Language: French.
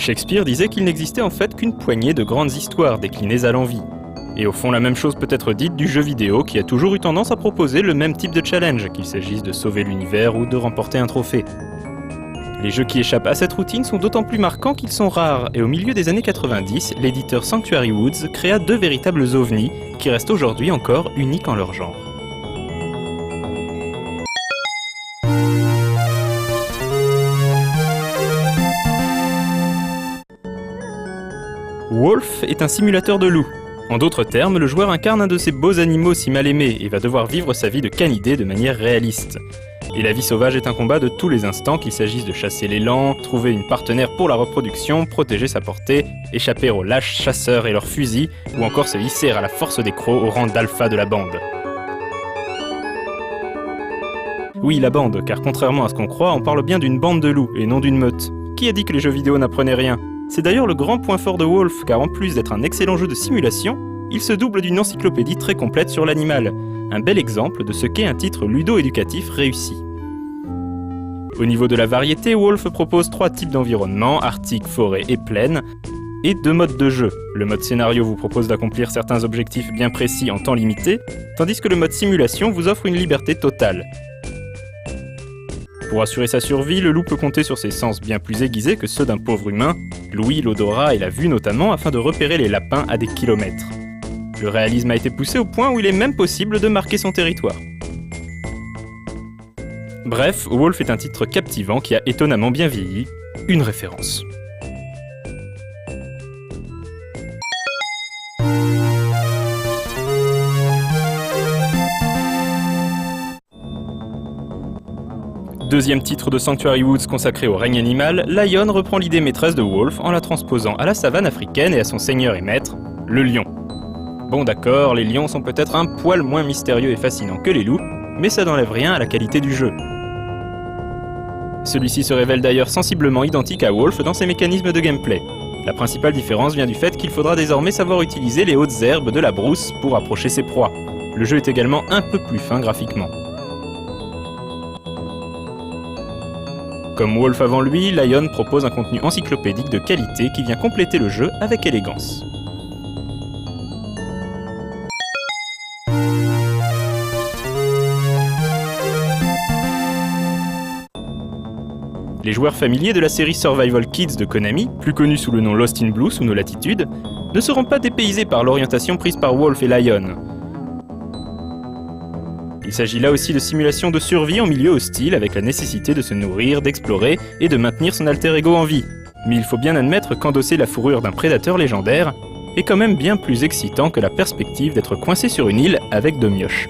Shakespeare disait qu'il n'existait en fait qu'une poignée de grandes histoires déclinées à l'envi. Et au fond, la même chose peut être dite du jeu vidéo qui a toujours eu tendance à proposer le même type de challenge, qu'il s'agisse de sauver l'univers ou de remporter un trophée. Les jeux qui échappent à cette routine sont d'autant plus marquants qu'ils sont rares, et au milieu des années 90, l'éditeur Sanctuary Woods créa deux véritables ovnis qui restent aujourd'hui encore uniques en leur genre. Wolf est un simulateur de loup. En d'autres termes, le joueur incarne un de ces beaux animaux si mal aimés et va devoir vivre sa vie de canidé de manière réaliste. Et la vie sauvage est un combat de tous les instants, qu'il s'agisse de chasser l'élan, trouver une partenaire pour la reproduction, protéger sa portée, échapper aux lâches chasseurs et leurs fusils, ou encore se hisser à la force des crocs au rang d'alpha de la bande. Oui, la bande, car contrairement à ce qu'on croit, on parle bien d'une bande de loups et non d'une meute. Qui a dit que les jeux vidéo n'apprenaient rien ? C'est d'ailleurs le grand point fort de Wolf, car en plus d'être un excellent jeu de simulation, il se double d'une encyclopédie très complète sur l'animal. Un bel exemple de ce qu'est un titre ludo-éducatif réussi. Au niveau de la variété, Wolf propose 3 types d'environnements, arctique, forêt et plaine, et 2 modes de jeu. Le mode scénario vous propose d'accomplir certains objectifs bien précis en temps limité, tandis que le mode simulation vous offre une liberté totale. Pour assurer sa survie, le loup peut compter sur ses sens bien plus aiguisés que ceux d'un pauvre humain, l'ouïe, l'odorat et la vue notamment, afin de repérer les lapins à des kilomètres. Le réalisme a été poussé au point où il est même possible de marquer son territoire. Bref, Wolf est un titre captivant qui a étonnamment bien vieilli, une référence. Deuxième titre de Sanctuary Woods consacré au règne animal, Lion reprend l'idée maîtresse de Wolf en la transposant à la savane africaine et à son seigneur et maître, le lion. Bon d'accord, les lions sont peut-être un poil moins mystérieux et fascinants que les loups, mais ça n'enlève rien à la qualité du jeu. Celui-ci se révèle d'ailleurs sensiblement identique à Wolf dans ses mécanismes de gameplay. La principale différence vient du fait qu'il faudra désormais savoir utiliser les hautes herbes de la brousse pour approcher ses proies. Le jeu est également un peu plus fin graphiquement. Comme Wolf avant lui, Lion propose un contenu encyclopédique de qualité qui vient compléter le jeu avec élégance. Les joueurs familiers de la série Survival Kids de Konami, plus connue sous le nom Lost in Blue sous nos latitudes, ne seront pas dépaysés par l'orientation prise par Wolf et Lion. Il s'agit là aussi de simulation de survie en milieu hostile avec la nécessité de se nourrir, d'explorer et de maintenir son alter ego en vie. Mais il faut bien admettre qu'endosser la fourrure d'un prédateur légendaire est quand même bien plus excitant que la perspective d'être coincé sur une île avec deux mioches.